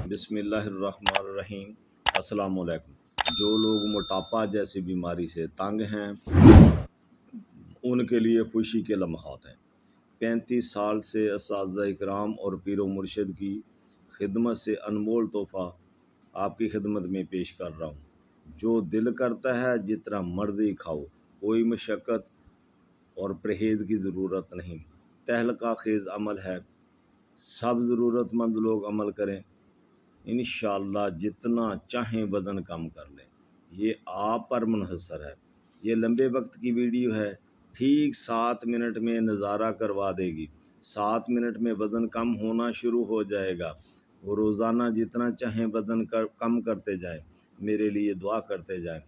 بسم اللہ الرحمن الرحیم۔ السلام علیکم۔ جو لوگ موٹاپا جیسی بیماری سے تنگ ہیں ان کے لیے خوشی کے لمحات ہیں۔ 35 سال سے اساتذہ اکرام اور پیر و مرشد کی خدمت سے انمول تحفہ آپ کی خدمت میں پیش کر رہا ہوں۔ جو دل کرتا ہے جتنا مرضی کھاؤ، کوئی مشقت اور پرہیز کی ضرورت نہیں، تہلکہ خیز عمل ہے، سب ضرورت مند لوگ عمل کریں، انشاءاللہ جتنا چاہیں وزن کم کر لیں۔ یہ آپ پر منحصر ہے۔ یہ لمبے وقت کی ویڈیو ہے، ٹھیک 7 منٹ میں نظارہ کروا دے گی۔ 7 منٹ میں وزن کم ہونا شروع ہو جائے گا۔ وہ روزانہ جتنا چاہیں وزن کم کرتے جائیں، میرے لیے دعا کرتے جائیں۔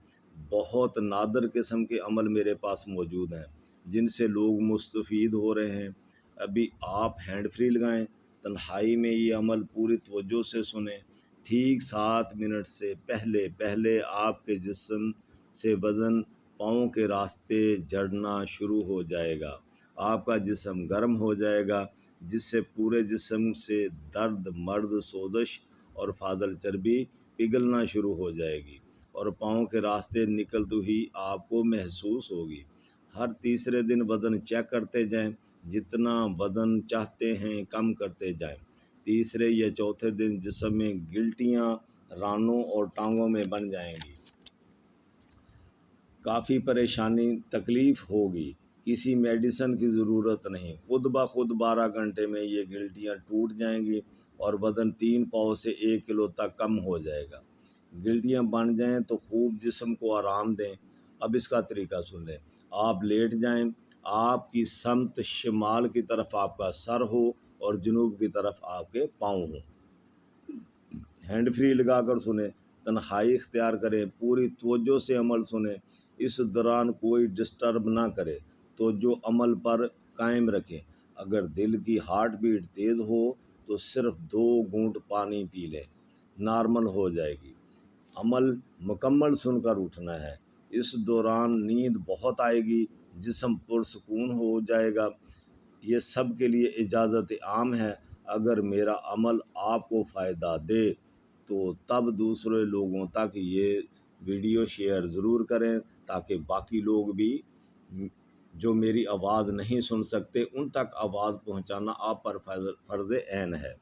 بہت نادر قسم کے عمل میرے پاس موجود ہیں جن سے لوگ مستفید ہو رہے ہیں۔ ابھی آپ ہینڈ فری لگائیں، تنہائی میں یہ عمل پوری توجہ سے سنیں۔ ٹھیک 7 منٹ سے پہلے آپ کے جسم سے وزن پاؤں کے راستے جھڑنا شروع ہو جائے گا۔ آپ کا جسم گرم ہو جائے گا، جس سے پورے جسم سے درد، مرد، سوزش اور فاضل چربی پگھلنا شروع ہو جائے گی اور پاؤں کے راستے نکلتے ہی آپ کو محسوس ہوگی۔ ہر تیسرے دن وزن چیک کرتے جائیں، جتنا وزن چاہتے ہیں کم کرتے جائیں۔ تیسرے یا چوتھے دن جسم میں گلٹیاں رانوں اور ٹانگوں میں بن جائیں گی۔ کافی پریشانی، تکلیف ہوگی، کسی میڈیسن کی ضرورت نہیں، خود بخود 12 گھنٹے میں یہ گلٹیاں ٹوٹ جائیں گی اور وزن 3 پاؤں سے 1 کلو تک کم ہو جائے گا۔ گلٹیاں بن جائیں تو خوب جسم کو آرام دیں۔ اب اس کا طریقہ سن لیں۔ آپ لیٹ جائیں، آپ کی سمت شمال کی طرف آپ کا سر ہو اور جنوب کی طرف آپ کے پاؤں ہوں۔ ہینڈ فری لگا کر سنیں، تنہائی اختیار کریں، پوری توجہ سے عمل سنیں۔ اس دوران کوئی ڈسٹرب نہ کرے، توجہ عمل پر قائم رکھیں۔ اگر دل کی ہارٹ بیٹ تیز ہو تو صرف 2 گھونٹ پانی پی لیں، نارمل ہو جائے گی۔ عمل مکمل سن کر اٹھنا ہے۔ اس دوران نیند بہت آئے گی، جسم پرسکون ہو جائے گا۔ یہ سب کے لیے اجازت عام ہے۔ اگر میرا عمل آپ کو فائدہ دے تو تب دوسرے لوگوں تک یہ ویڈیو شیئر ضرور کریں تاکہ باقی لوگ بھی جو میری آواز نہیں سن سکتے ان تک آواز پہنچانا آپ پر فرض عین ہے۔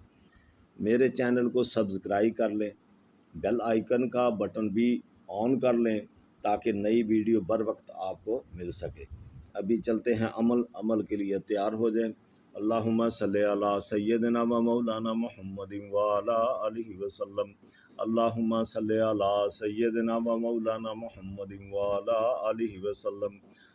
میرے چینل کو سبسکرائب کر لیں، بیل آئیکن کا بٹن بھی آن کر لیں تاکہ نئی ویڈیو بر وقت آپ کو مل سکے۔ ابھی چلتے ہیں عمل کے لیے تیار ہو جائیں۔ اللہم صلی علی سیدنا و مولانا محمد وعلی آلہ وسلم۔ اللہم صلی علی سیدنا و مولانا محمد وعلی آلہ وسلم۔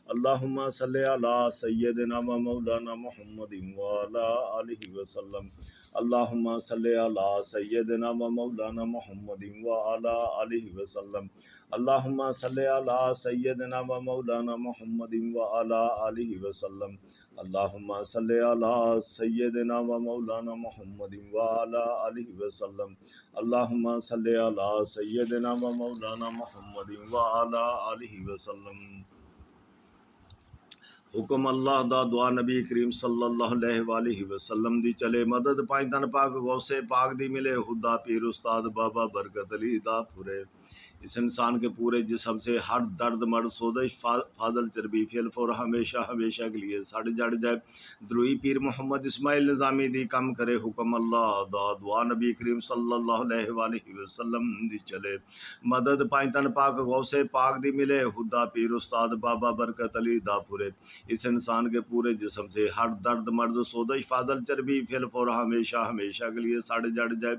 اللہم صلی علی سیدنا و مولانا محمد وعلی آلہ وسلم۔ اللہم صلی علی سیدنا و مولانا محمد وعلی آلہ وسلم۔ اللہم صلی علی سیدنا و مولانا محمد وعلی آلہ وسلم۔ اللہم صلی علی سیدنا و مولانا محمد وعلی آلہ وسلم۔ اللہم صلی علی سیدنا و مولانا محمد وعلی آلہ وسلم۔ حکم اللہ دا، دعا نبی کریم صلی اللہ علیہ وآلہ وسلم دی چلے، مدد پائیں تن پاک غوث پاک دی ملے، خدا پیر استاد بابا برکت علی دا پھرے۔ اس انسان کے پورے جسم سے ہر درد، مرض، سوزش، فاضل چربی فی الفور ہمیشہ کے لیے سڑ جڑ جائے۔ دروئی پیر محمد اسماعیل نظامی دی کم کرے، حکم اللہ دا، دعا نبی کریم صلی اللہ علیہ وآلہ وسلم دی چلے، مدد پائیں تن پاک غوث پاک دی ملے، خدا پیر استاد بابا برکت علی دا پھرے۔ اس انسان کے پورے جسم سے ہر درد، مرض، سوزش، فاضل چربی فی الفور ہمیشہ کے لیے سڑ جڑ جائے۔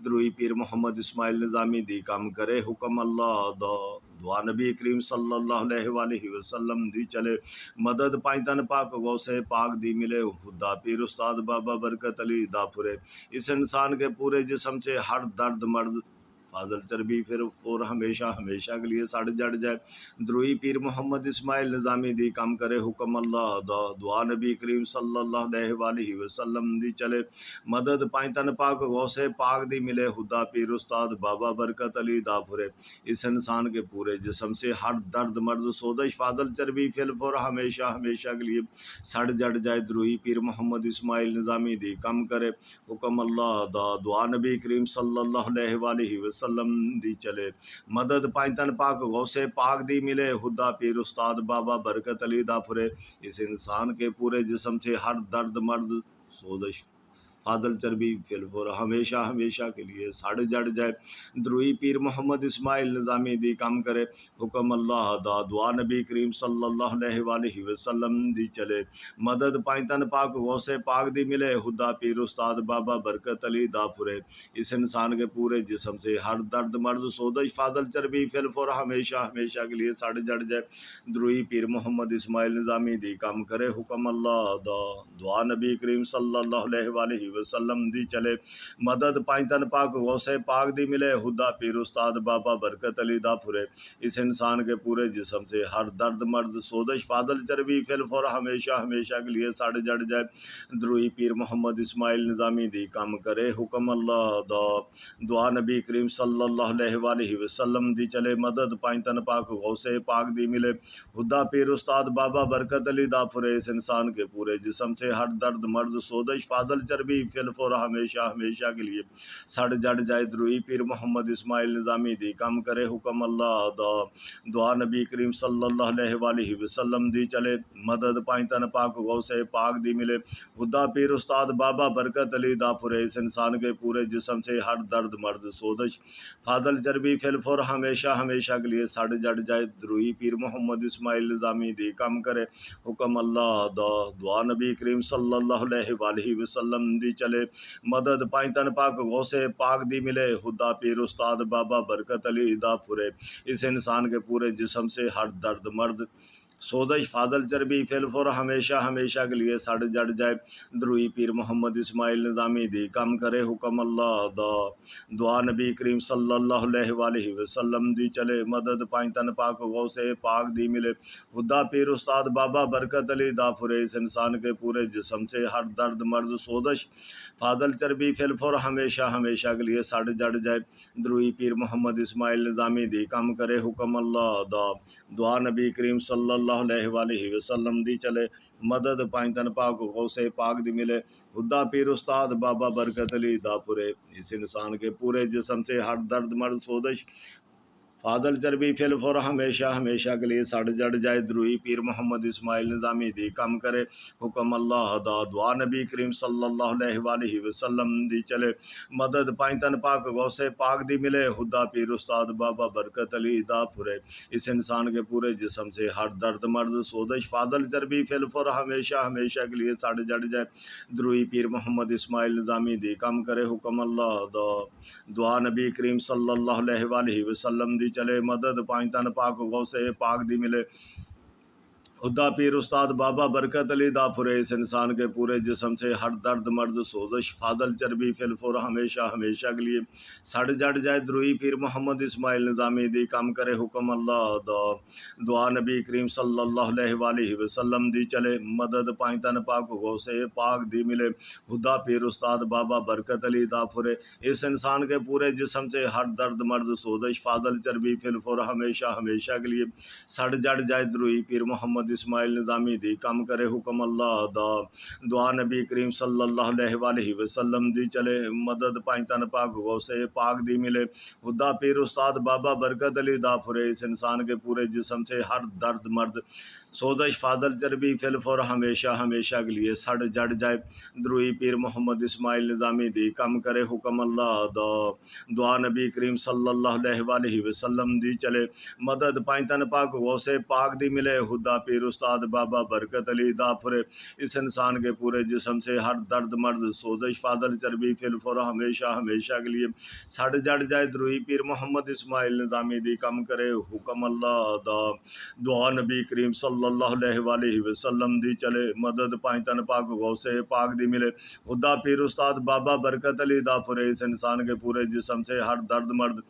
دروئی پیر محمد اسماعیل نظامی دی کم کرے، حکم اللہ دا، دعا نبی کریم صلی اللہ علیہ وآلہ وسلم دی چلے، مدد پائیں تن پاک غوث پاک دی ملے، خدا پیر استاد بابا برکت علی دا پھرے۔ اس انسان کے پورے جسم سے ہر درد، مرض، فاضل چربی پھر اور ہمیشہ ہمیشہ کے لیے سڑ جڑ جائے دروئی پیر محمد اسماعیل نظامی دی کم کرے حکم اللہ دا دعا نبی کریم صلی اللہ علیہ وآلہ وسلم دی چلے مدد پائیں تن پاک غوث پاک دی ملے خدا پیر استاد بابا برکت علی دافرے اس انسان کے پورے جسم سے ہر درد مرض سوزش فاضل چربی پھر اور ہمیشہ ہمیشہ کے لیے سڑ جڑ جائے دروئی پیر محمد اسماعیل نظامی دی کم کرے حکم اللہ دا دعا نبی کریم صلی اللہ علیہ وآلہ وسلم دی چلے مدد پائیں تن پاک غوث پاک دی ملے خدا پیر استاد بابا برکت علی دافرے اس انسان کے پورے جسم سے ہر درد مرض سوزش فاضل چربی فلفور ہمیشہ ہمیشہ کے لیے سڑ جڑ جائے دروئی پیر محمد اسماعیل نظامی دی کم کرے حکم اللہ دا دعا نبی کریم صلی اللہ علیہ وآلہ وسلم دی چلے مدد پائیں تن پاک غوث پاک دی ملے خدا پیر استاد بابا برکت علی دافرے اس انسان کے پورے جسم سے ہر درد مرض سوزش فاضل چربی فلفور ہمیشہ ہمیشہ کے لیے سڑ جڑ جائے دروئی پیر محمد اسماعیل نظامی دی کم کرے حکم اللہ دا دعا نبی کریم صلی اللہ علیہ وآلہ وسلم دی چلے مدد پائیں تن پاک غوث پاک دی ملے خدا پیر استاد بابا برکت علی دافرے اس انسان کے پورے جسم سے ہر درد مرد سوزش فاضل چربی فلفور ہمیشہ ہمیشہ کے لیے سڑ جڑ جائے دروئی پیر محمد اسماعیل نظامی دی کم کرے حکم اللہ دا دعا نبی کریم صلی اللہ علیہ وآلہ وسلم دی چلے مدد پائیں تن پاک غوث پاک دی ملے خدا پیر استاد بابا برکت علی دافرے اس انسان کے پورے جسم سے ہر درد مرد سوزش فاضل چربی فلفور ہمیشہ ہمیشہ کے لیے سڑ جڑ جائے دروئی پیر محمد اسماعیل نظامی دی کم کرے حکم اللہ دا دعا نبی کریم صلی اللہ علیہ وآلہ وسلم دی چلے مدد پائیں تن پاک غوث پاک دی ملے خدا پیر استاد بابا برکت علی دافرے اس انسان کے پورے جسم سے ہر درد مرد سوزش فاضل چربی فلفور ہمیشہ ہمیشہ کے لیے سڑ جڑ جائے دروئی پیر محمد اسماعیل نظامی دی کم کرے حکم اللہ دا دعا نبی کریم صلی اللہ علیہ وآلہ وسلم دی چلے مدد پائیں تن پاک غوث پاک دی ملے خدا پیر استاد بابا برکت علی دافرے اس انسان کے پورے جسم سے ہر درد مرد سوزش فاضل چربی فلفور ہمیشہ ہمیشہ کے لیے سڑ جڑ جائے دروئی پیر محمد اسماعیل نظامی دی کم کرے حکم اللہ دا دعا نبی کریم صلی اللہ علیہ وآلہ وسلم دی چلے مدد پائیں تن پاک غوث پاک دی ملے خدا پیر استاد بابا برکت علی دافرے اس انسان کے پورے جسم سے ہر درد مرض سوزش فاضل چربی فلفور ہمیشہ ہمیشہ کے لیے سڑ جڑ جائے دروئی پیر محمد اسماعیل نظامی دی کم کرے حکم اللہ دا دعا نبی کریم صلی اللہ علیہ وآلہ وسلم دی چلے مدد پائیں تن پاک غوث پاک دی ملے خدا پیر استاد بابا برکت علی دافرے اس انسان کے پورے جسم سے ہر درد مرد سوزش فاضل چربی فلفور ہمیشہ ہمیشہ کے لیے سڑ جڑ جائے دروئی پیر محمد اسماعیل نظامی دی کم کرے حکم اللہ دا دعا نبی کریم صلی اللہ علیہ وآلہ وسلم دی چلے مدد پائیں تن پاک غوث پاک دی ملے خدا پیر استاد بابا برکت علی دافرے اس انسان کے پورے جسم سے ہر درد مرد سوزش فاضل چربی فلفور ہمیشہ ہمیشہ کے لیے سڑ جڑ جائے دروئی پیر محمد اسماعیل نظامی دی کم کرے حکم اللہ دا دعا نبی کریم صلی اللہ علیہ وآلہ وسلم دی چلے مدد پائیں تن پاک غوث پاک دی ملے خدا پیر استاد بابا برکت علی دافرے اس انسان کے پورے جسم سے ہر درد مرد سوزش فاضل چربی فلفور ہمیشہ ہمیشہ کے لیے سڑ جڑ جائے دروئی پیر محمد اسماعیل نظامی دی کم کرے حکم اللہ دا دعا نبی کریم صلی اللہ علیہ وآلہ وسلم دی چلے مدد پائیں تن پاک غوث پاک دی ملے خدا پیر استاد بابا برکت علی دافرے اس انسان کے پورے جسم سے ہر درد مرد سوزش فاضل چربی فلفور ہمیشہ ہمیشہ کے لیے سڑ جڑ جائے دروئی پیر محمد اسماعیل نظامی دی کم کرے حکم اللہ دا دعا نبی کریم صلی اللہ علیہ وآلہ وسلم دی چلے مدد پائیں تن پاک غوث پاک دی ملے خدا پیر استاد بابا برکت علی دافرے اس انسان کے پورے جسم سے ہر درد مرد سوزش فاضل چربی فلفور ہمیشہ ہمیشہ کے لیے سڑ جڑ جائے دروئی پیر محمد اسماعیل نظامی دی کم کرے حکم اللہ دا دعا نبی کریم صلی اللہ علیہ وآلہ وسلم دی چلے مدد پائیں تن پاک غوث پاک دی ملے خدا پیر پیر استاد بابا برکت علی دافر، اس انسان کے پورے جسم سے ہر درد مرض سوزش فادل چربی فلفور ہمیشہ ہمیشہ کے لیے سڑ جڑ جائے، دروئی پیر محمد اسماعیل نظامی دی کم کرے حکم اللہ دا، دعا نبی کریم صلی اللہ علیہ وآلہ وسلم دی چلے، مدد پائیں تن پاک غوث پاک دی ملے، خدا پیر استاد بابا برکت علی دافر، اس انسان کے پورے جسم سے ہر درد مرد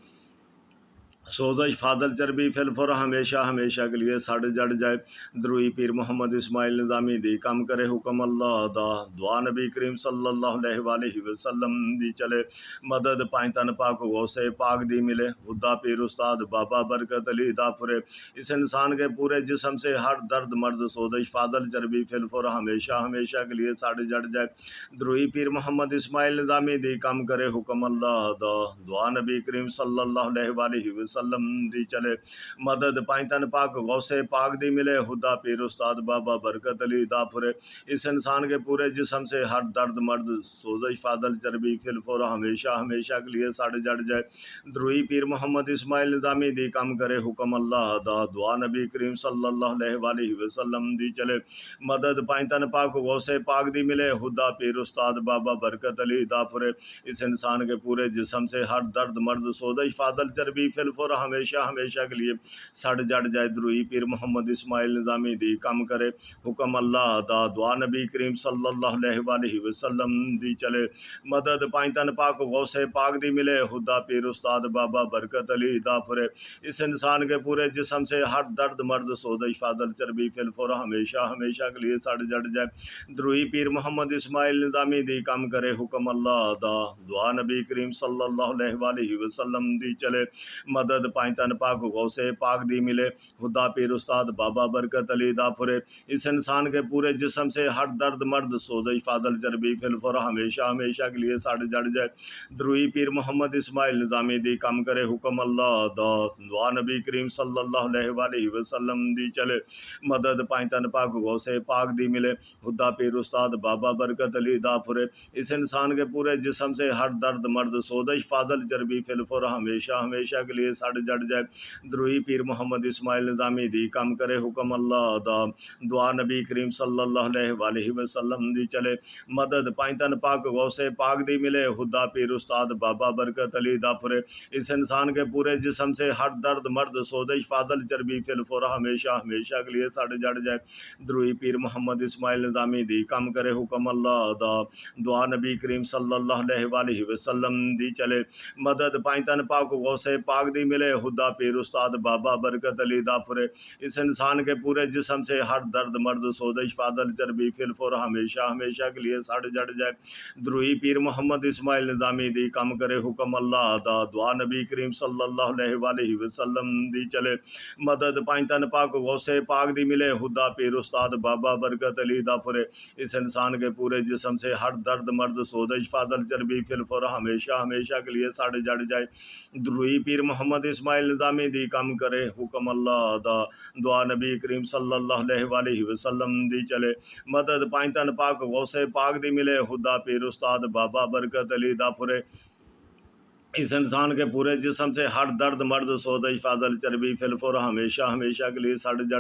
سوزش فادل چربی فلفور ہمیشہ ہمیشہ کے لیے سڑ جڑ جائے، دروئی پیر محمد اسماعیل نظامی دی کم کرے حکم اللہ دا، دعا نبی کریم صلی اللہ علیہ وآلہ وسلم دی چلے، مدد پائیں تن پاک غوث پاک دی ملے، خدا پیر استاد بابا برکت علی دافر، اس انسان کے پورے جسم سے ہر درد مرد سوزش فادل چربی فلفور ہمیشہ ہمیشہ کے لیے سڑ جڑ جائے، دروئی پیر محمد اسماعیل نظامی دی کم کرے حکم اللہ دا، دعا نبی کریم صلی اللہ علیہ وآلہ وسلم دی چلے، مدد پائیں تن پاک غوث پاک دی ملے، خدا پیر استاد بابا برکت علی دافر، اس انسان کے پورے جسم سے ہر درد مرد سوزش فادل چربی فلفور ہمیشہ ہمیشہ کے لیے سڑ جڑ جائے، دروئی پیر محمد اسماعیل نظامی دی کم کرے حکم اللہ دا، دعا نبی کریم صلی اللہ علیہ وآلہ وسلم دی چلے، مدد پائیں تن پاک غوث پاک دی ملے، خدا پیر استاد بابا برکت علی دافر، اس انسان کے پورے جسم سے ہر درد مرد سوزش فادل چربی فلفور ہمیشہ ہمیشہ کے لیے سڑ جڑ جائے، دروئی پیر محمد اسماعیل نظامی دی کم کرے حکم اللہ دا، دعا نبی کریم صلی اللہ علیہ وآلہ وسلم دی چلے، مدد پائیں تن پاک غوث پاک دی ملے، خدا پیر استاد بابا برکت علی دافر، اس انسان کے پورے جسم سے ہر درد مرد سوزش فادل چربی فلفور ہمیشہ ہمیشہ کے لیے سڑ جڑ جائے، دروئی پیر محمد اسماعیل نظامی دی کم کرے حکم اللہ دا، دعا نبی کریم صلی اللہ علیہ وآلہ وسلم دی چلے، مدد پائیں تن پاک غوث پاک دی ملے، خدا پیر استاد بابا برکت علی دافر، اس انسان کے پورے جسم سے ہر درد مرد سوزش فادل چربی فلفور ہمیشہ ہمیشہ کے لیے سڑ جڑ جائے، دروئی پیر محمد اسماعیل نظامی دی کم کرے حکم اللہ دا، دعا نبی کریم صلی اللہ علیہ وآلہ وسلم دی چلے، مدد پائیں تن پاک غوث پاک دی ملے، خدا پیر استاد بابا برکت علی دافر، اس انسان کے پورے جسم سے ہر درد مرد سوزش فادل چربی فلفور ہمیشہ ہمیشہ کے لیے سڑ جڑ جائے، دروئی پیر محمد اسماعیل نظامی دی کم کرے حکم اللہ دا، دعا نبی کریم صلی اللہ علیہ وآلہ وسلم دی چلے، مدد پائیں تن پاک غوث پاک دی ملے، خدا پیر استاد بابا برکت علی دافر، اس انسان کے پورے جسم سے ہر درد مرد سوزش فادل چربی فلفور ہمیشہ ہمیشہ کے لیے سڑ جڑ جائے، دروئی پیر محمد اسماعیل نظامی دی کم کرے حکم اللہ دا، دعا نبی کریم صلی اللہ علیہ وآلہ وسلم دی چلے، مدد پائیں تن پاک غوث پاک دی ملے، خدا پیر استاد بابا برکت علی دافر، اس انسان کے پورے جسم سے ہر درد مرد سوزش فادل چربی فلفور ہمیشہ ہمیشہ کے لیے سڑ جڑ جائے، دروئی پیر محمد اسماعیل نظامی دی کم کرے حکم اللہ دا، دعا نبی کریم صلی اللہ علیہ وآلہ وسلم دی چلے، مدد پائیں تن پاک غوث پاک دی ملے، خدا پیر استاد بابا برکت علی دافر، اس انسان کے پورے جسم سے ہر درد مرد سوزش فادل چربی فلفور ہمیشہ ہمیشہ کے لیے سڑ جڑ جائے، دروئی پیر محمد اسماعیل نظامی دی کم کرے حکم اللہ دا، دعا نبی کریم صلی اللہ علیہ وآلہ وسلم دی چلے، مدد پائیں تن پاک غوث پاک دی ملے، خدا پیر استاد بابا برکت علی دافر، اس انسان کے پورے جسم سے ہر درد مرد سوزش فادل چربی فلفور ہمیشہ ہمیشہ کے لیے سڑ جڑ جائے،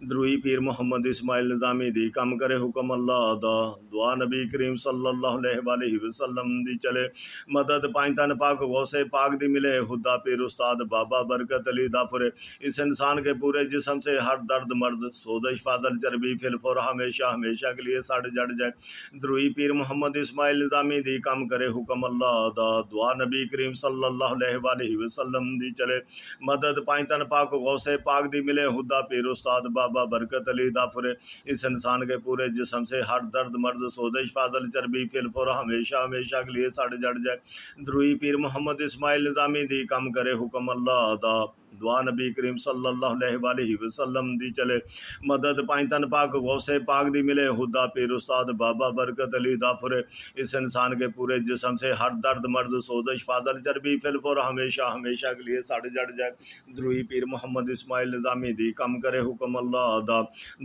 دروئی پیر محمد اسماعیل نظامی دی کم کرے حکم اللہ دا، دعا نبی کریم صلی اللہ علیہ وآلہ وسلم دی چلے، مدد پائیں تن پاک غوث پاک دی ملے، خدا پیر استاد بابا برکت علی دافر، اس انسان کے پورے جسم سے ہر درد مرد سوزش فادل چربی فلفور ہمیشہ ہمیشہ کے لیے سڑ جڑ جائے، دروئی پیر محمد اسماعیل نظامی دی کم کرے حکم اللہ دا، دعا نبی کریم صلی اللہ علیہ وآلہ وسلم دی چلے، مدد پائیں تن پاک غوث پاک دی ملے، خدا پیر استاد بابا برکت علی دافر، اس انسان کے پورے جسم سے ہر درد مرد سوزش فادل چربی فلفور ہمیشہ ہمیشہ کے لیے سڑ جڑ جائے، دروئی پیر محمد اسماعیل نظامی دی کم کرے حکم اللہ دا، دعا نبی کریم صلی اللہ علیہ وآلہ وسلم دی چلے، مدد پائیں تن پاک غوث پاک دی ملے، خدا پیر استاد بابا برکت علی دافر، اس انسان کے پورے جسم سے ہر درد مرد سوزش فادل چربی فلفور ہمیشہ ہمیشہ کے لیے سڑ جڑ جائے، دروئی پیر محمد اسماعیل نظامی دی کم کرے حکم اللہ دا،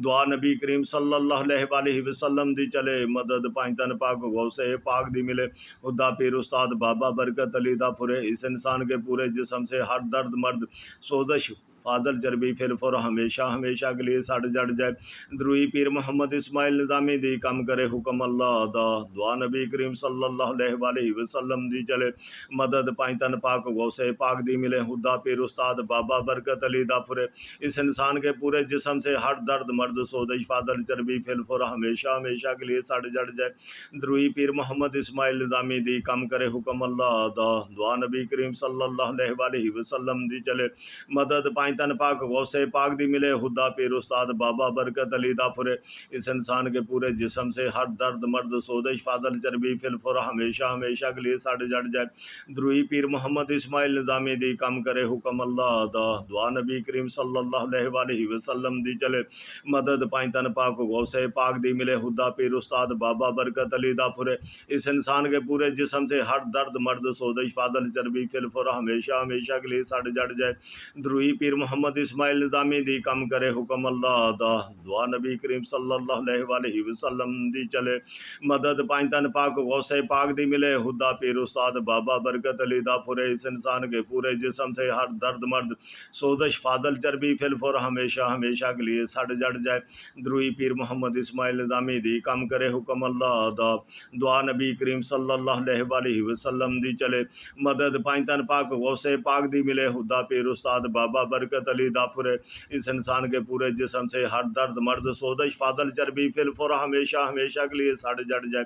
دعا نبی کریم صلی اللہ علیہ وآلہ وسلم دی چلے، مدد پائیں تن پاک غوث پاک دی ملے، خدا پیر استاد بابا برکت علی دافر، اس انسان کے پورے جسم سے ہر درد مرد سوزش فاضل چربی پھر فر ہمیشہ ہمیشہ کے لیے سڑ جڑ جائے دروئی پیر محمد اسماعیل نظامی دی کم کرے حکم اللہ دا دعا نبی کریم صلی اللہ علیہ وسلم دی چلے مدد پائنتن پاک غوث پاک دی ملے خدا پیر استاد بابا برکت علی دا پھرے اس انسان کے پورے جسم سے ہر درد مرد سودش فاضل چربی پھر فر ہمیشہ ہمیشہ کے لیے سڑ جڑ جائے دروئی پیر محمد اسماعیل نظامی دی کم کرے حکم اللہ دا دعا نبی کریم صلی اللہ علیہ وسلم دی چلے مدد پائنتن پاک غوث پاک دی ملے خدا پیر استاد بابا برکت علی دا پھرے اس انسان کے پورے جسم سے ہر درد مرد سودش فاضل چربی پھر فر ہمیشہ ہمیشہ کے لیے سڑ جڑ جائے دروئی پیر محمد اسماعیل نظامی دی کم کرے حکم اللہ دا دعا نبی کریم صلی اللہ علیہ وسلم دی چلے مدد پائنتن پاک غوث پاک دی ملے خدا پیر استاد بابا برکت علی دا پھرے اس انسان کے پورے جسم سے ہر درد مرد سودش فاضل چربی پھر فر ہمیشہ ہمیشہ کے لیے سڑ جڑ جائے دروئی پیر محمد اسماعیل نظامی دی کم کرے حکم اللہ دا دعا نبی کریم صلی اللہ علیہ وسلم دی چلے مدد پائنتن پاک غوث پاک دی ملے خدا پیر استاد بابا برکت علی دا پھرے اس انسان کے پورے جسم سے ہر درد مرد سوزش فاضل چربی پھر فر ہمیشہ ہمیشہ کے لیے سڑ جڑ جائے دروئی پیر محمد اسماعیل نظامی دی کم کرے حکم اللہ دا دعا نبی کریم صلی اللہ علیہ وسلم دی چلے مدد پائنتن پاک غوث پاک دی ملے خدا پیر استاد بابا برکت علی دا پھرے اس انسان کے پورے جسم سے ہر درد مرد سوزش فاضل چربی پھر فر ہمیشہ ہمیشہ کے لیے سڑ جڑ جائے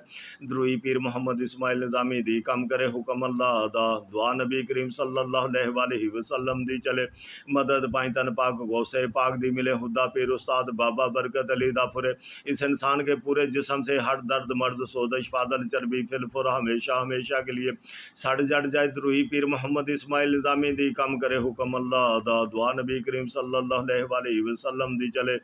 دروئی پیر محمد اسماعیل نظامی دی کم کرے حکم اللہ دا دعا نبی کریم صلی اللہ علیہ وسلم دی چلے مدد پائنتن پاک غوث پاک دی ملے خدا پیر استاد بابا برکت علی دا پھرے اس انسان کے پورے جسم سے ہر درد مرد سوزش فاضل چربی پھر فر ہمیشہ ہمیشہ کے لیے سڑ جڑ جائے دروئی پیر محمد اسماعیل نظامی دی کم کرے حکم اللہ دا دعا نبی کریم صلی اللہ علیہ وسلم دی چلے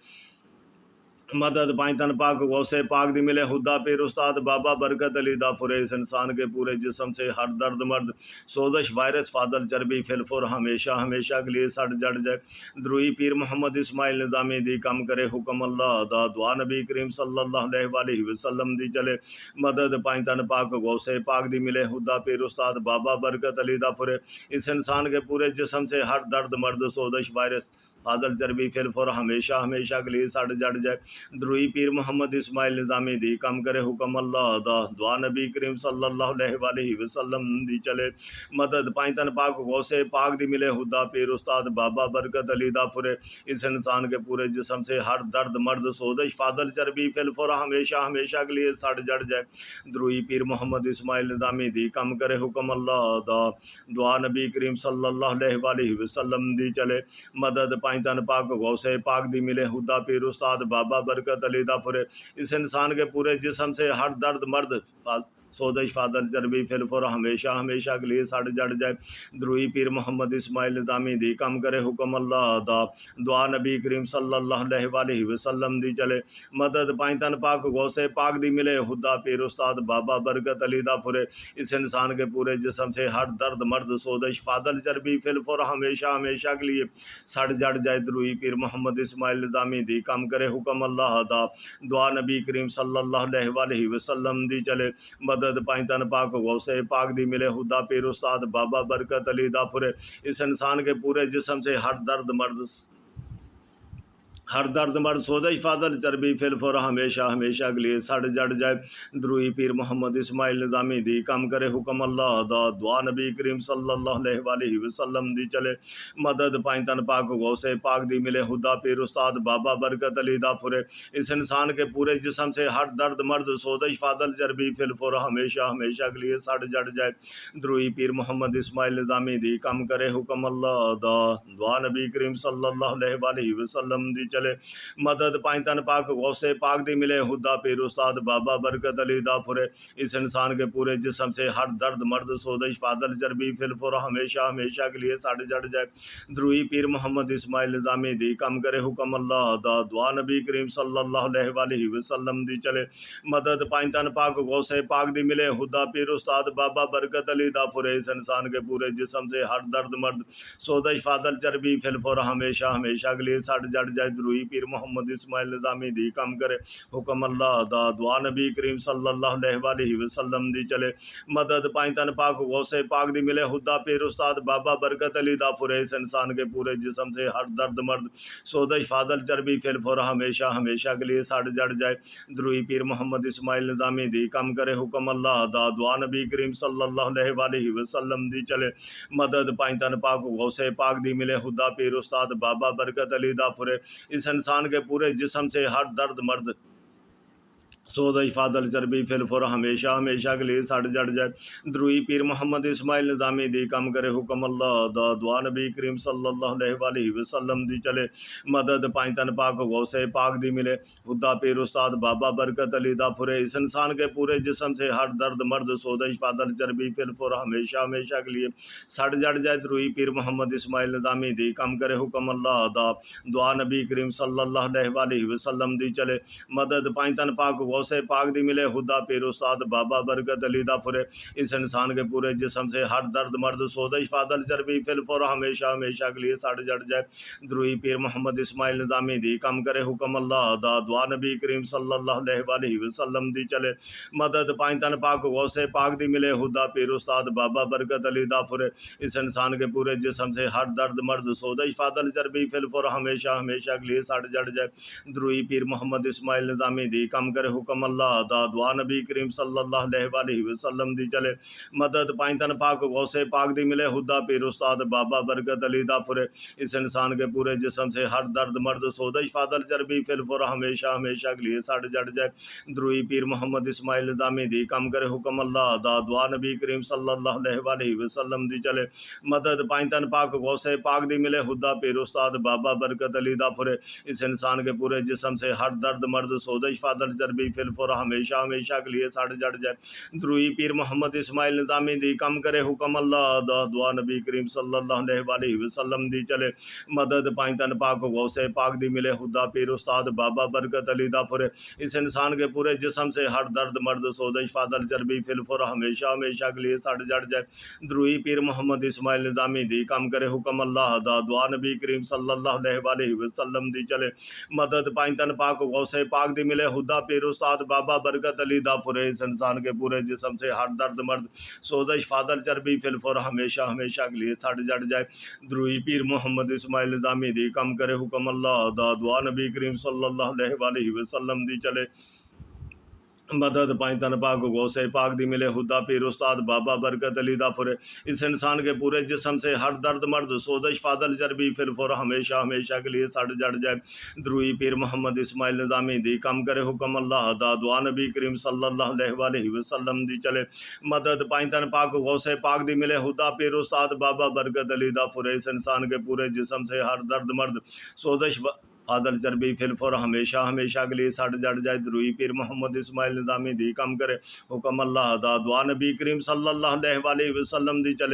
مدد پائنتن پاک غوث پاک دی ملے خدا پیر استاد بابا برکت علی دا پھرے اس انسان کے پورے جسم سے ہر درد مرد سوزش وائرس فاضل چربی پھر فر ہمیشہ ہمیشہ کے لیے سڑ جڑ جائے دروئی پیر محمد اسماعیل نظامی دی کم کرے حکم اللہ دا دعا نبی کریم صلی اللہ علیہ وسلم دی چلے مدد پائنتن پاک غوث پاک دی ملے خدا پیر استاد بابا برکت علی دا پھرے اس انسان کے پورے جسم سے ہر درد مرد سوزش وائرس فاضل چربی پھر فر ہمیشہ ہمیشہ کے لیے سڑ جڑ جائے دروئی پیر محمد اسماعیل نظامی دی کم کرے حکم اللہ دا دعا نبی کریم صلی اللہ علیہ وسلم دی چلے مدد پائنتن پاک غوث پاک دی ملے خدا پیر استاد بابا برکت علی دا پھرے اس انسان کے پورے جسم سے ہر درد مرد سوزش فاضل چربی پھر فر ہمیشہ ہمیشہ کے لیے سڑ جڑ جائے دروئی پیر محمد اسماعیل نظامی دی کم کرے حکم اللہ دا دعا نبی کریم صلی اللہ علیہ وسلم دی چلے مدد پائنتن پاک غوث پاک دی ملے خدا پیر استاد بابا برکت علی دا پھرے اس انسان کے پورے جسم سے ہر درد مرد سوزش فاضل چربی پھر فر ہمیشہ ہمیشہ کے لیے سڑ جڑ جائے دروئی پیر محمد اسماعیل نظامی دی کم کرے حکم اللہ دا دعا نبی کریم صلی اللہ علیہ وسلم دی چلے مدد پائنتن پاک غوث پاک دی ملے خدا پیر استاد بابا برکت علی دا پھرے اس انسان کے پورے جسم سے ہر درد مرد سوزش فاضل چربی پھر فر ہمیشہ ہمیشہ کے لیے سڑ جڑ جائے دروئی پیر محمد اسماعیل نظامی دی کم کرے حکم اللہ دا دعا نبی کریم صلی اللہ علیہ وسلم دی چلے مدد پائنتن پاک غوث پاک دی ملے خدا پیر استاد بابا برکت علی دا پھرے اس انسان کے پورے جسم سے ہر درد مرد سوزش فاضل چربی پھر فر ہمیشہ ہمیشہ کے لیے سڑ جڑ جائے دروئی پیر محمد اسماعیل نظامی دی کم کرے حکم اللہ دا دعا نبی کریم صلی اللہ علیہ وسلم دی چلے مدد پائنتن پاک غوث پاک دی ملے خدا پیر استاد بابا برکت علی دا پھرے اس انسان کے پورے جسم سے ہر درد مرد سوزش فاضل چربی پھر فر ہمیشہ ہمیشہ کے لیے سڑ جڑ جائے دروئی پیر محمد اسماعیل نظامی دی کم کرے حکم اللہ دا دعا نبی کریم صلی اللہ علیہ وسلم دی چلے مدد پائنتن پاک غوث پاک دی ملے خدا پیر استاد بابا برکت علی دا پھرے اس انسان کے پورے جسم سے ہر درد مرد سوزش فاضل چربی پھر فر ہمیشہ ہمیشہ کے لیے سڑ جڑ جائے دروئی پیر محمد اسماعیل نظامی دی کم کرے حکم اللہ دا دعا نبی کریم صلی اللہ علیہ وسلم دی چلے مدد پائنتن پاک غوث پاک دی ملے خدا پیر استاد بابا برکت علی دا پھرے اس انسان کے پورے جسم سے ہر درد مرد سوزش فاضل چربی پھر فر ہمیشہ ہمیشہ کے لیے سڑ جڑ جائے دروئی پیر محمد اسماعیل نظامی دی کم کرے حکم اللہ دا دعا نبی کریم صلی اللہ علیہ وسلم دی چلے مدد پائیں تن پاک غوث پاک دی ملے خدا پیر استاد بابا برکت علی دا پورے اس انسان کے پورے جسم سے ہر درد مرد سوزش فاضل چربی پھر پھر ہمیشہ ہمیشہ کے لیے سڑ جڑ جائے دروئی پیر محمد اسماعیل نظامی دی کم کرے حکم اللہ دا دعا نبی کریم صلی اللہ علیہ وسلم دی چلے مدد پائیں تن پاک غوث پاک دی ملے خدا پیر استاد بابا برکت علی دا پورے اس انسان کے پورے جسم سے ہر درد مرد سوزش فاضل چربی پھر پھر ہمیشہ ہمیشہ کے لیے سڑ جڑ جائے دروئی پیر محمد اسماعیل نظامی دی کم کرے حکم اللہ دا دعا نبی کریم صلی اللہ علیہ وسلم دی چلے مدد پائیں تن پاک غوث پاک دی ملے خدا پیر استاد بابا برکت علی دا پھرے اس انسان کے پورے جسم سے ہر درد مرد سوزش فاضل چربی پھر پھر ہمیشہ ہمیشہ کے لیے سڑ جڑ جائے دروئی پیر محمد اسماعیل نظامی دی کم کرے حکم اللہ دا دعا نبی کریم صلی اللہ علیہ وسلم دی چلے مدد پائیں تن پاک غوث پاک دی ملے خدا پیر استاد بابا برکت علی دا پھرے اس انسان کے پورے جسم سے ہر درد مرد سوزش فاضل چربی پھر پھر ہمیشہ ہمیشہ کے لیے سڑ جڑ جائے دروئی پیر محمد اسماعیل نظامی دی کم کرے حکم اللہ دا دعا نبی کریم صلی اللہ علیہ وسلم دی چلے مدد پائیں تن پاک غوث پاک دی ملے خدا پیر استاد بابا برکت علی دا پھرے اس انسان کے پورے جسم سے ہر درد مرد سوزش فاضل چربی پھر پھر ہمیشہ ہمیشہ کے لیے سڑ جڑ جائے دروئی پیر محمد اسماعیل نظامی دی کم کرے حکم اللہ دا دعا نبی کریم صلی اللہ علیہ وسلم دی چلے مدد پائیں تن پاک غوث پاک دی ملے خدا پیر استاد بابا برکت علی دا پھرے اس انسان کے پورے جسم سے ہر درد مرد سوزش فاضل چربی پھر پھر ہمیشہ ہمیشہ کے لیے سڑ جڑ جائے دروئی پیر محمد اسماعیل نظامی دی کم کرے حکم اللہ دا دعا نبی کریم صلی اللہ علیہ وسلم دی چلے مدد پائیں تن پاک غوث پاک دی ملے خدا پیر استاد بابا برکت علی دا پھرے اس انسان کے پورے جسم سے ہر درد مرد سوزش فاضل چربی پھر پھر ہمیشہ ہمیشہ کے لیے سڑ جڑ جائے دروئی پیر محمد اسماعیل نظامی دی کم کرے حکم اللہ دا دعا نبی کریم صلی اللہ علیہ وسلم دی چلے مدد پائیں تن پاک غوث پاک دی ملے خدا پیر استاد بابا برکت علی دا پھرے اس انسان کے پورے جسم سے ہر درد مرد سوزش فاضل چربی پھر پھر ہمیشہ ہمیشہ کے لیے سڑ جڑ جائے دروئی پیر محمد اسماعیل نظامی دی کم کرے حکم اللہ دا دعا نبی کریم صلی اللہ علیہ وسلم دی چلے مدد پائیں تن پاک غوث پاک دی ملے خدا پیر استاد بابا برکت علی دا پھرے اس انسان کے پورے جسم سے ہر درد مرد سوزش فاضل چربی پھر پھر ہمیشہ ہمیشہ کے لیے سڑ جڑ جائے دروئی پیر محمد اسماعیل نظامی دی کم کرے حکم اللہ دا دعا نبی کریم صلی اللہ علیہ وسلم دی چلے مدد پائیں تن پاک غوث پاک دی ملے خدا پیر استاد بابا برکت علی دا پھرے اس انسان کے پورے جسم سے ہر درد مرد سوزش فاضل چربی پھر پھر ہمیشہ ہمیشہ کے لیے سڑ جڑ جائے دروئی پیر محمد اسماعیل نظامی دی کم کرے حکم اللہ دا دعا نبی کریم صلی اللہ علیہ وسلم دی چلے مدد پائیں تن پاک غوث پاک دی ملے خدا پیر استاد بابا برکت علی دا پھرے اس انسان کے پورے جسم سے ہر درد مرد سوزش فاضل چربی پھر پھر ہمیشہ ہمیشہ کے لیے سڑ جڑ جائے دروئی پیر محمد اسماعیل نظامی دی کم کرے حکم اللہ دا دعا نبی کریم صلی اللہ علیہ وسلم دی چلے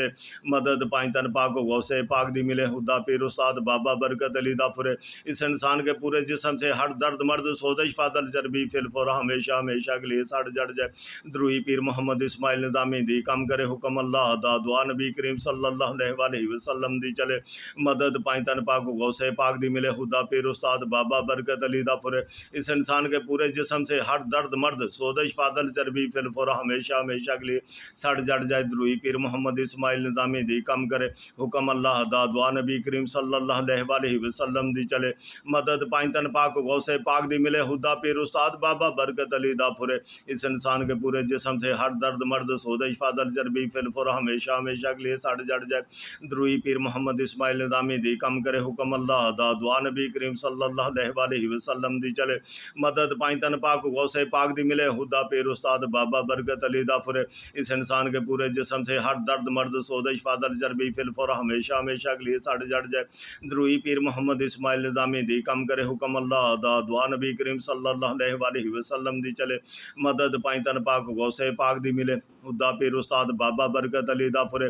مدد پائیں تن پاک غوث پاک دی ملے خدا پیر استاد بابا برکت علی دا پھرے اس انسان کے پورے جسم سے ہر درد مرد سوزش فاضل چربی پھر پھر ہمیشہ ہمیشہ کے لیے سڑ جڑ جائے دروئی پیر محمد اسماعیل نظامی دی کم کرے حکم اللہ دا دعا نبی کریم صلی اللہ علیہ وسلم دی چلے مدد پائیں تن پاک غوث پاک دی ملے خدا پیر استاد بابا برکت علی دا پھرے اس انسان کے پورے جسم سے ہر درد مرد سوزش فاضل چربی پھر پھر ہمیشہ ہمیشہ کے لیے سڑ جڑ جائے دروئی پیر محمد اسماعیل نظامی دی کم کرے حکم اللہ دا دعا نبی کریم صلی اللہ علیہ وسلم دی چلے مدد پائیں تن پاک غوث پاک دی ملے خدا پیر استاد بابا برکت علی دا پھرے اس انسان کے پورے جسم سے ہر درد مرد سوزش فاضل چربی پھر پھر ہمیشہ ہمیشہ کے لیے سڑ جڑ جائے دروئی پیر محمد اسماعیل نظامی دی کم کرے حکم اللہ دا دعا نبی کریم صلی اللہ علیہ وسلم دی چلے مدد پائیں تن پاک غوث پاک دی ملے خدا پیر استاد بابا برکت علی دا پھرے اس انسان کے پورے جسم سے ہر درد مرد سوزش فاضل چربی پھر پھر ہمیشہ ہمیشہ کے لیے سڑ جڑ جائے دروئی پیر محمد اسماعیل نظامی دی کم کرے حکم اللہ دا دعا نبی کریم صلی اللہ علیہ وسلم دی چلے مدد پائیں تن پاک غوث پاک دی ملے خدا پیر استاد بابا برکت علی دا پھرے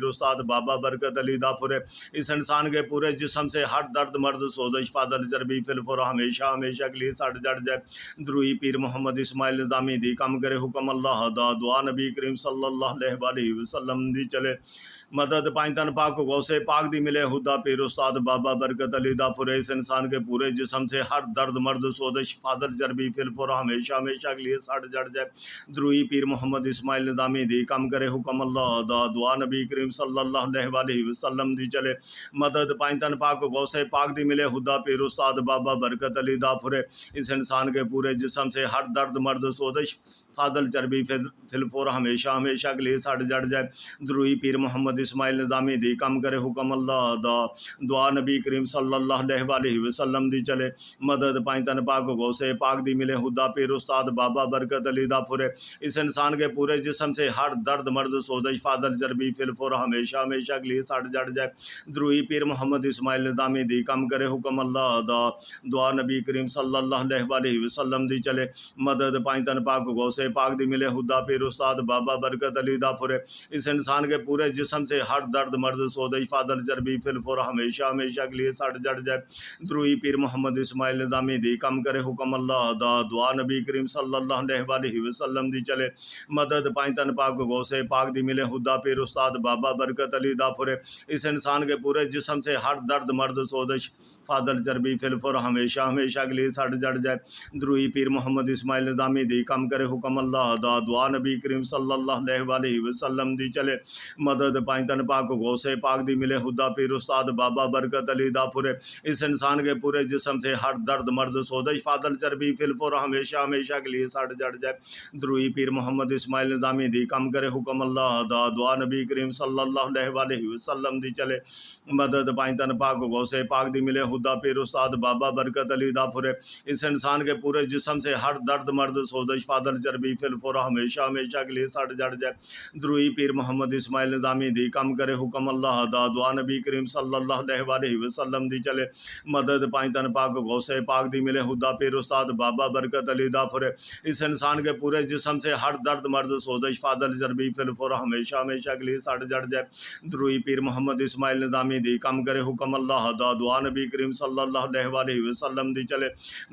پیر استاد بابا برکت علی دافر اس انسان کے پورے جسم سے ہر درد مرض سوزش فادر چربی فلفور ہمیشہ ہمیشہ کے لیے سٹ جڑ جائے دروئی پیر محمد اسماعیل نظامی دی کم کرے حکم اللہ دا دعا نبی کریم صلی اللہ علیہ وسلم دی چلے مدد پائیں تن پاک غوث پاک دی ملے خدا پیر استاد بابا برکت علی دافر اس انسان کے پورے جسم سے ہر درد مرد سوزش فادر چربی فلفور ہمیشہ ہمیشہ کے لیے سٹ جڑ جائے دروئی پیر محمد اسماعیل نظامی دی کم کرے حکم اللہ دا دعا نبی کریم صلی اللہ علیہ وسلم دی چلے مدد پائیں تن پاک غوث پاک دی ملے خدا پیر استاد بابا برکت علی دافر اس انسان کے پورے جسم سے ہر درد مرد سوزش فادل چربی فلفور ہمیشہ ہمیشہ کے لیے سٹ جڑ جائے دروئی پیر محمد اسماعیل نظامی دی کم کرے حکم اللہ دا دعا نبی کریم صلی اللہ علیہ وسلم دی چلے مدد پائیں تن پاک غوث پاک دی ملے خدا پیر استاد بابا برکت علی دافر اس انسان کے پورے جسم سے ہر درد مرد سوزش فادل چربی فلفور ہمیشہ ہمیشہ کے لیے سٹ جڑ جائے دروئی پیر محمد اسماعیل نظامی دی کم کرے حکم اللہ دا دعا نبی کریم صلی اللہ علیہ وسلم دی چلے مدد پائیں تن پاک غوث پاک دی ملے خدا پیر استاد بابا برکت علی دافر اس انسان کے پورے جسم سے ہر درد مرد سودش فادل چربی فلفور ہمیشہ ہمیشہ کے لیے سٹ جڑ جائے دروئی پیر محمد اسماعیل نظامی دی کم کرے حکم اللہ دا دعا نبی کریم صلی اللہ علیہ وسلم دی چلے مدد پائیں تن پاک غوث پاک دی ملے خدا پیر استاد بابا برکت علی دافر اس انسان کے پورے جسم سے ہر درد مرد سودش فادل چربی فلفور ہمیشہ ہمیشہ کے لیے سٹ جڑ جائے دروئی پیر محمد اسماعیل نظامی دی کم کرے حکم اللہ دا دعا نبی کریم صلی اللہ علیہ وسلم دی چلے مدد پائیں تن پاک غوث پاک دی ملے خدا پیر استاد بابا برکت علی دافر اس انسان کے پورے جسم سے ہر درد مرد سودش فادل چربی فلفور ہمیشہ ہمیشہ کے لیے سٹ جڑ جائے دروئی پیر محمد اسماعیل نظامی دی کم کرے حکم اللہ دا دعا نبی کریم صلی اللہ علیہ وسلم دی چلے مدد پائیں تن پاک غوث پاک دی ملے خدا پیر استاد بابا برکت علی دافر اس انسان کے پورے جسم سے ہر درد مرد سوزش فادل چربی فلفور ہمیشہ ہمیشہ کے لیے سٹ جڑ جائے دروئی پیر محمد اسماعیل نظامی دی کم کرے حکم اللہ دا دعا نبی کریم صلی اللہ علیہ وسلم دی چلے مدد پائیں تن پاک غوث پاک دی ملے خدا پیر استاد بابا برکت علی دافر اس انسان کے پورے جسم سے ہر درد مرد سوزش فادل چربی فلفور ہمیشہ ہمیشہ کے لیے سٹ جڑ جائے دروئی پیر محمد اسماعیل نظامی دی کم کرے حکم اللہ دا دعا نبی کریم صلی اللہ علیہ وسلم دی چلے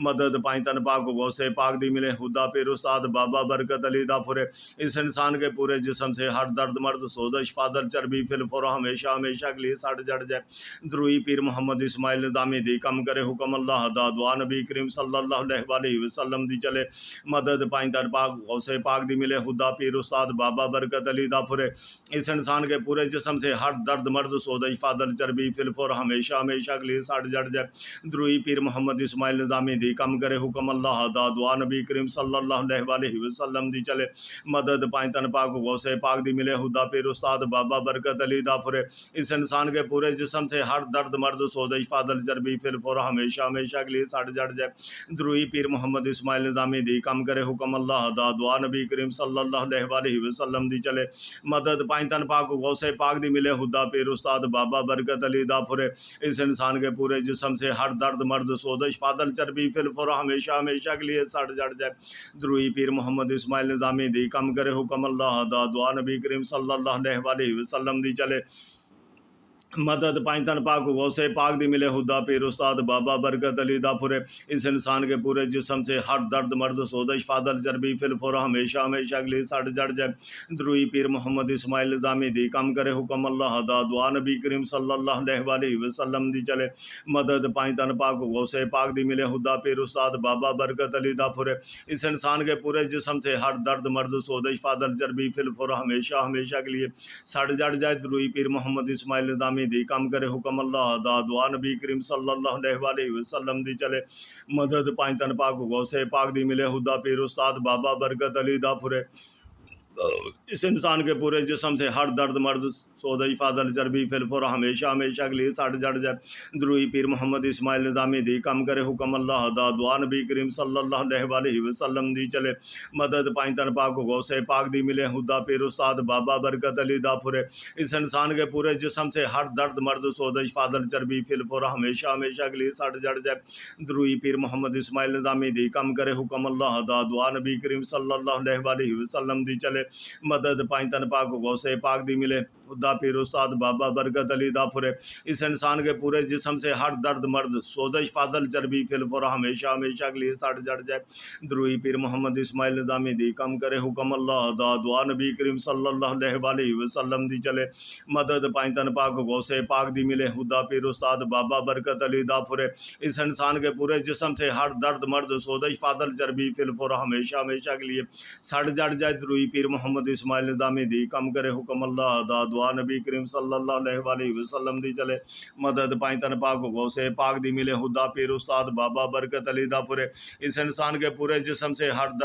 مدد پائیں تن پاک غوث پاک دی ملے خدا پیر استاد بابا برکت علی دافر اس انسان کے پورے جسم سے ہر درد مرد سوزش فادل چربی فلفور ہمیشہ ہمیشہ کے لیے سٹ جڑ جائے دروئی پیر محمد اسماعیل نظامی دی کم کرے حکم اللہ دا دعا نبی کریم صلی اللہ علیہ وسلم دی چلے مدد پائیں تن پاک غوث پاک دی ملے خدا پیر استاد بابا برکت علی دافر اس انسان کے پورے جسم سے ہر درد مرد سوزش فادل چربی فلفور ہمیشہ ہمیشہ کے لیے سٹ جڑ جائے دروئی پیر محمد اسماعیل نظامی دی کم کرے حکم اللہ دا دعا نبی کریم صلی اللہ علیہ وسلم دی چلے مدد پائیں تن پاک غوث پاک دی ملے خدا پیر استاد بابا برکت علی دافر اس انسان کے پورے جسم سے ہر درد مرد سوزش فادل چربی فلفور ہمیشہ ہمیشہ کے لیے سٹ جڑ جائے دروئی پیر محمد اسماعیل نظامی دی کم کرے حکم اللہ دا دعا نبی کریم صلی اللہ علیہ وسلم دی چلے مدد پائیں تن پاک غوث پاک دی ملے خدا پیر استاد بابا برکت علی دافر اس انسان کے پورے جسم سے ہر درد مرد سوزش فادل چربی فلفور ہمیشہ ہمیشہ کے لیے سٹ جڑ جائے دروئی پیر محمد اسماعیل نظامی دی کم کرے حکم اللہ دا دعا نبی کریم صلی اللہ علیہ وسلم دی چلے مدد پائیں تن پاک غوث پاک دی ملے خدا پیر استاد بابا برکت علی دافر اس انسان کے پورے جسم سے ہر درد مرد سوزش فادل چربی فلفور ہمیشہ ہمیشہ کے لیے سٹ جڑ جائے دروئی پیر محمد اسماعیل نظامی دی کم کرے حکم اللہ دا دعا نبی کریم صلی اللہ علیہ وسلم دی چلے مدد پائیں تن پاک غوث پاک دی ملے خدا پیر استاد بابا برکت علی دافر اس انسان کے پورے جسم سے ہر درد مرد سوزش فادل چربی فلفور ہمیشہ ہمیشہ کے لیے سٹ جڑ جائے دروئی پیر محمد اسماعیل نظامی دی کم کرے حکم اللہ دا دعا نبی کریم صلی اللہ علیہ وسلم دی چلے مدد پائیں تن پاک غوث پاک دی ملے خدا پیر استاد بابا برکت علی دافر اس انسان کے پورے جسم سے ہر درد مرد سودش فادل چربی فلفور ہمیشہ ہمیشہ کے لیے سٹ جڑ جائے دروئی پیر محمد اسماعیل نظامی دی کم کرے حکم اللہ دا دعا نبی کریم صلی اللہ علیہ وسلم دی چلے مدد پائیں تن پاک غوث پاک دی ملے خدا پیر استاد بابا برکت علی دافر اس انسان کے پورے جسم سے ہر درد مرد سودش فادل چربی فلفور ہمیشہ ہمیشہ کے لیے سٹ جڑ جائے دروئی پیر محمد اسماعیل نظامی دی کم کرے حکم اللہ دا دعا نبی کریم صلی اللہ علیہ وسلم دی چلے مدد پائیں تن پاک غوث پاک دی ملے خدا خدا پیر استاد بابا برکت علی دافر اس انسان کے پورے جسم سے ہر درد مرد سوزش فاضل چربی فلفر ہمیشہ ہمیشہ کے لیے سٹ جڑ جائے دروئی پیر محمد اسماعیل نظامی دی کم کرے حکم اللہ دا دعا نبی کریم صلی اللہ علیہ وآلہ وسلم دی چلے مدد پائیں تن پاک غوث پاک دی ملے خدا پیر استاد بابا برکت علی دافر اس انسان کے پورے جسم سے ہر درد مرد سوزش فاضل چربی فلفر ہمیشہ ہمیشہ کے لیے سڑ جڑ جائے دروئی پیر محمد اسماعیل نظامی دی کم کرے حکم اللہ دا دعا نبی کریم صلی اللہ علیہ وآلہ وسلم دی چلے مدد پائیں تن پاک غوث پاک دی ملے خدا پیر استاد بابا برکت علی دافر اس انسان کے پورے جسم سے ہر درد